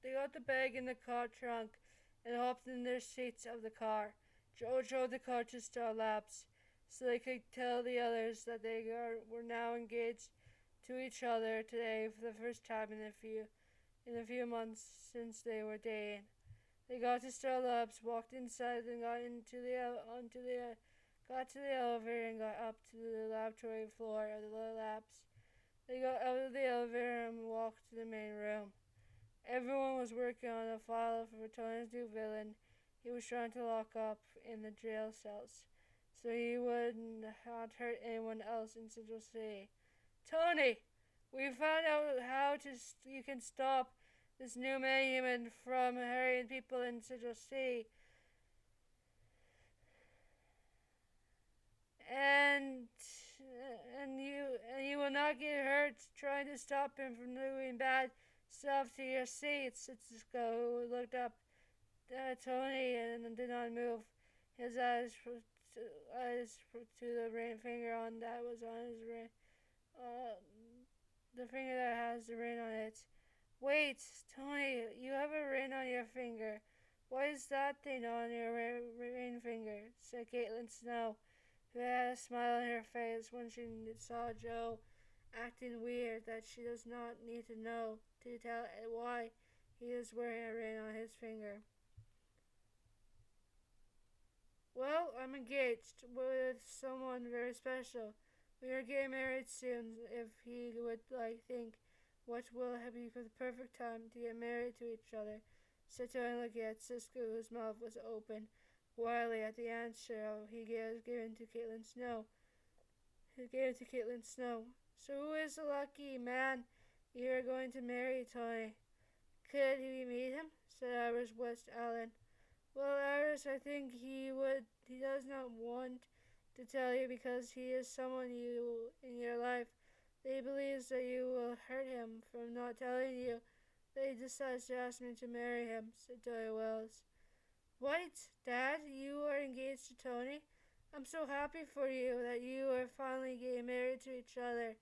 They got the bag in the car trunk and hopped in their seats of the car. Joe drove the car to Star Labs so they could tell the others that were now engaged to each other today for the first time in a few months since they were dating. They got to Star Labs, walked inside, and got to the elevator and got up to the laboratory floor of the labs. They got out of the elevator and walked to the main room. Everyone was working on a file for Tony's new villain. He was trying to lock up in the jail cells, so he would not hurt anyone else in Central City. Tony, we found out you can stop this new man-human from hurting people in Central City, and you will not get hurt trying to stop him from doing bad stuff to your seat. Cisco, who looked up at Tony and did not move his eyes to the ring finger on that was on his ring. Uh, the finger that has the ring on it. Wait, Tony, you have a ring on your finger. What is that thing on your ring finger? Said Caitlin Snow, who had a smile on her face when she saw Joe acting weird that she does not need to know to tell why he is wearing a ring on his finger. Well, I'm engaged with someone very special. We are getting married soon. If he would think what will be the perfect time to get married to each other, said Tony looking at Cisco, whose mouth was open wildly at the answer he was given to Caitlin Snow. He gave it to Caitlin Snow. So who is the lucky man you are going to marry, Tony? Could we meet him? Said Iris West Allen. Well, Iris, I think he does not want to tell you because he is someone in your life that he believes that you will hurt him from not telling you that he decides to ask me to marry him, said Tony Wells. What, Dad? You are engaged to Tony? I'm so happy for you that you are finally getting married to each other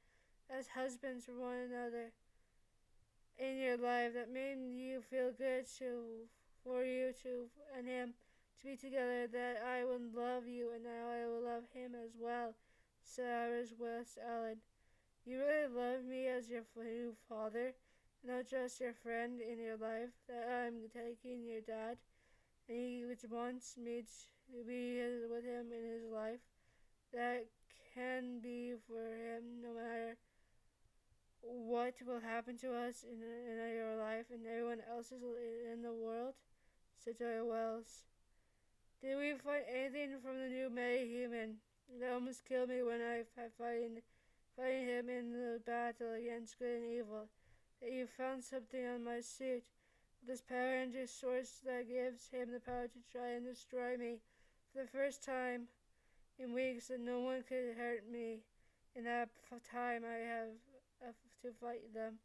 as husbands for one another in your life. That made you feel good for you and him to be together, that I will love you and now I will love him as well, said Iris West Allen. You really love me as your new father, not just your friend in your life, that I'm taking your dad, and he wants me to be with him in his life. That can be for him no matter what will happen to us in your life and everyone else's in the world, said Joy Wells. Did we find anything from the new meta-human? It almost killed me when I fighting him in the battle against good and evil. That you found something on my suit. This power and source that gives him the power to try and destroy me. For the first time in weeks that no one could hurt me. In that time I have to fight them.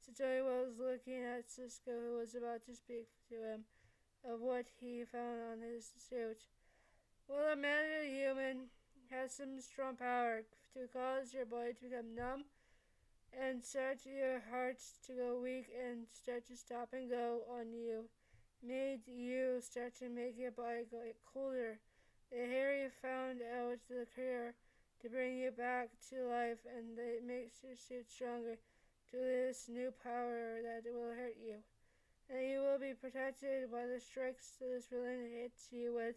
So Joey was looking at Cisco, who was about to speak to him of what he found on his suit. Well, a man and a human has some strong power to cause your body to become numb and start your heart to go weak and start to stop and go on you. Made you start to make your body go colder. The Harry found out the cure to bring you back to life, and it makes your suit stronger to this new power that will hurt you. And you will be protected by the strikes that this villain hits you with,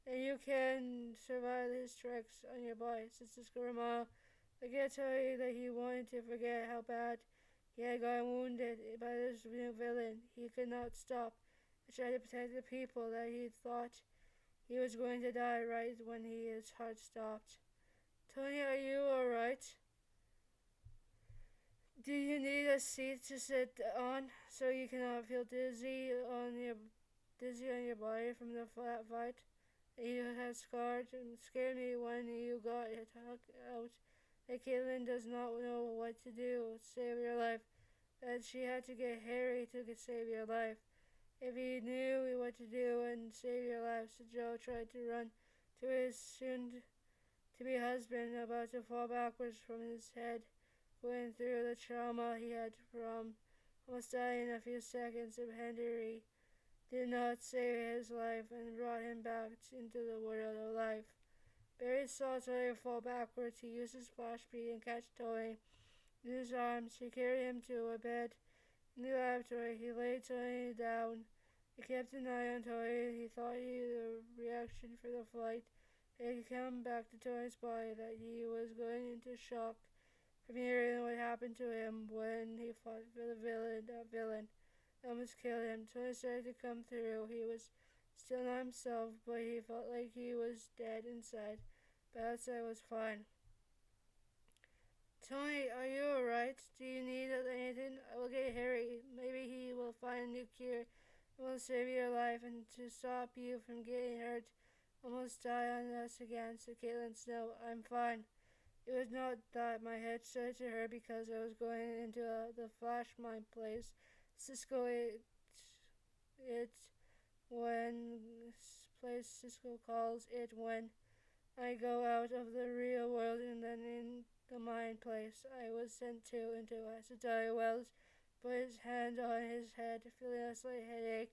and you can survive his strikes on your body. Since this Romano, I can't tell you that he wanted to forget how bad he had gotten wounded by this new villain. He could not stop and try to protect the people that he thought he was going to die right when his heart stopped. Tony, are you alright? Do you need a seat to sit on so you cannot feel dizzy on your body from the flat fight? You had scared me when you got talked out. That Caitlin does not know what to do to save your life. That she had to get Harry to save your life. If he knew what to do and save your life, so Joe tried to run to his soon-to-be husband, about to fall backwards from his head, going through the trauma he had from almost dying in a few seconds if Henry did not save his life and brought him back into the world of life. Barry saw Tony fall backwards. He used his flash speed and catch Tony in his arms. He carried him to a bed in the laboratory. He laid Tony down. He kept an eye on Tony. He thought he had a reaction for the flight. It had come back to Tony's body that he was going into shock from hearing what happened to him when he fought for the villain almost killed him. Tony started to come through. He was still not himself, but he felt like he was dead inside. But outside was fine. Tony, are you alright? Do you need anything? I will get Harry. Maybe he will find a new cure and will save your life and to stop you from getting hurt. Almost die on us again, said Caitlin Snow. I'm fine. It was not that my head started to hurt because I was going into the flash mine place. Cisco it when Cisco calls it when I go out of the real world and then in the mine place I was sent to into. Asatari Wells put his hand on his head, feeling a slight headache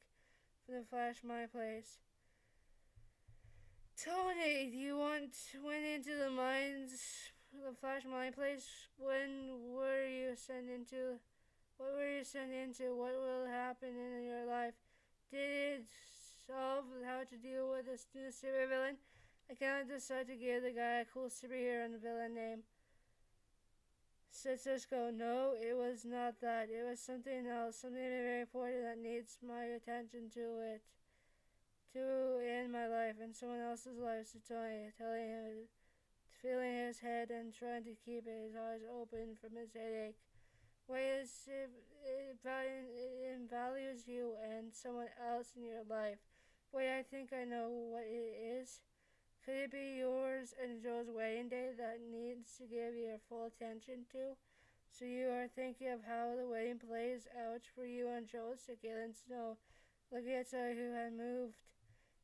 from the flash mine place. Tony, you went into the mines, the flash mine place. When were you sent into? What were you sent into? What will happen in your life? Did it solve how to deal with this new supervillain? I cannot decide to give the guy a cool superhero and villain name. Said Cisco. No, it was not that. It was something else, something very important that needs my attention to it. To in my life and someone else's life, said Tony, telling him, feeling his head and trying to keep his eyes open from his headache. Ways it values you and someone else in your life. Wait, I think I know what it is. Could it be yours and Joe's wedding day that needs to give your full attention to? So you are thinking of how the wedding plays out for you and Joe, said Galen Snow, looking at someone who had moved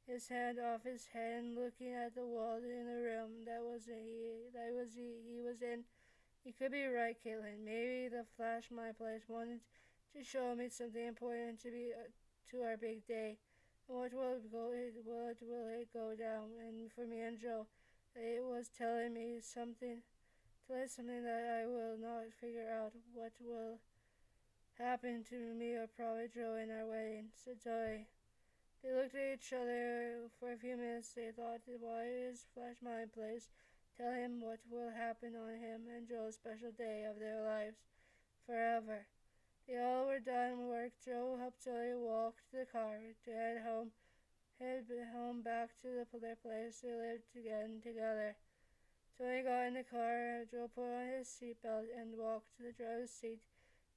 his hand off his head and looking at the wall in the room he was in. You could be right, Caitlin. Maybe the Flash My Place wanted to show me something important to our big day. What will it go down? And for me and Joe, it was telling me something that I will not figure out. What will happen to me or probably Joe in our wedding, said Zoe. They looked at each other for a few minutes. They thought, why is Flash My Place? Tell him what will happen on him and Joe's special day of their lives forever. They all were done work. Joe helped Zoe walk to the car to head home back to their place they lived again together. Tony got in the car. Joe put on his seatbelt and walked to the driver's seat.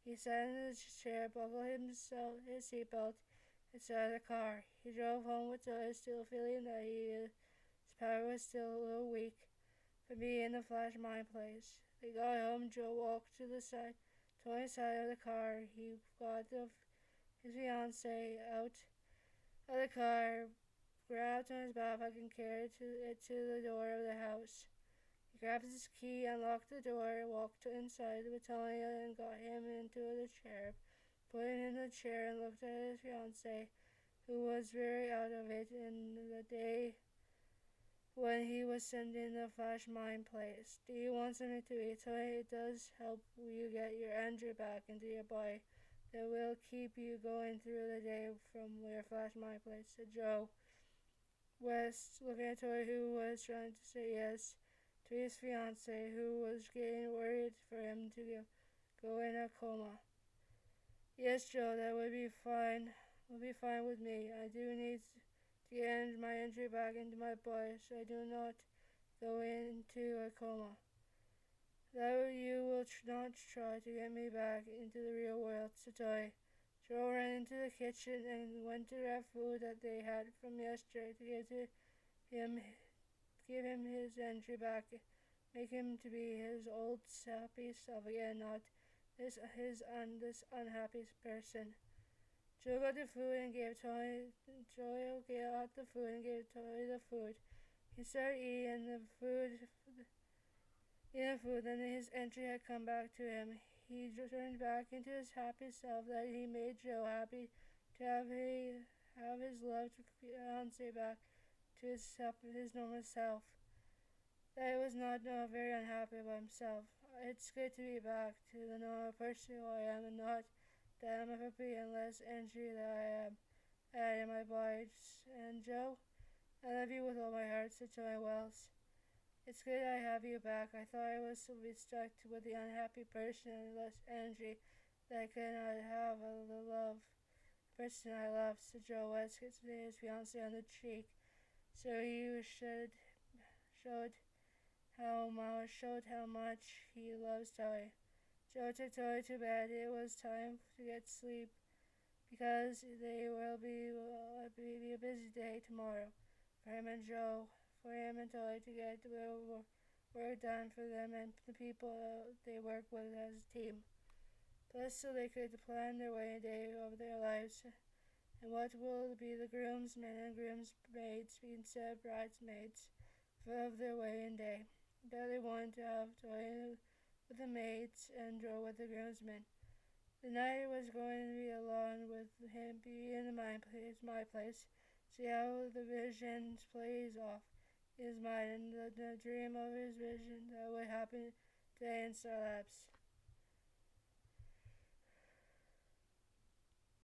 He sat in his chair, buckled his seatbelt, and sat in the car. He drove home with Zoe, still feeling that his power was still a little weak for being in the Flash My Place. They got home. Joe walked to the Tony's side of the car. He got his fiancée out of the car, grabbed Tony's backpack and carried it to the door of the house. He grabbed his key, unlocked the door, walked inside with Tony and got him into the chair, put him in the chair and looked at his fiancée, who was very out of it in the day when he was sent in the Flash Mind Place. Do you want something to eat? Tony, it does help you get your energy back into your body. That will keep you going through the day from your Flash Mind Place, said Joe West, looking at Tony, who was trying to say yes to his fiancée, who was getting worried for him to go in a coma. Yes, Joe, that would be fine. Would be fine with me. I do need to get my energy back into my body so I do not go into a coma. That you will not try to get me back into the real world, said Joy. Joe ran into the kitchen and went to grab food that they had from yesterday to give him his energy back, make him to be his old happy self again, not this unhappy person. Joe got the food and gave Tony. Joe got the food and gave Tony the food. He started eating the food. Then his energy had come back to him. he returned back into his happy self, that he made Joe happy to have his loved fiance back to his normal self. That he was not very unhappy about himself. It's good to be back to the normal person who I am, and not that I'm a puppy and less energy that I am. In my body. And Joe, I love you with all my heart, said Joey Wells. It's good I have you back. I thought I was to be stuck with the unhappy person and less energy that I could not have the love person I love, said Joe West, kissing his fiancée on the cheek. So you showed how much he loves Toy. Joe took Toy to bed. It was time to get sleep because they will be a busy day tomorrow for him and Joe, for him and Toy to get work done for them and the people they work with as a team. Plus, so they could plan their wedding day of their lives, and what will be the groomsmen and groomsmaids instead of bridesmaids of their wedding day. That they wanted to have Toy with the maids and Joe with the groomsmen. The night was going to be alone with him being in my place. See how the vision plays off his mind and the dream of his vision that would happen today in Star Labs.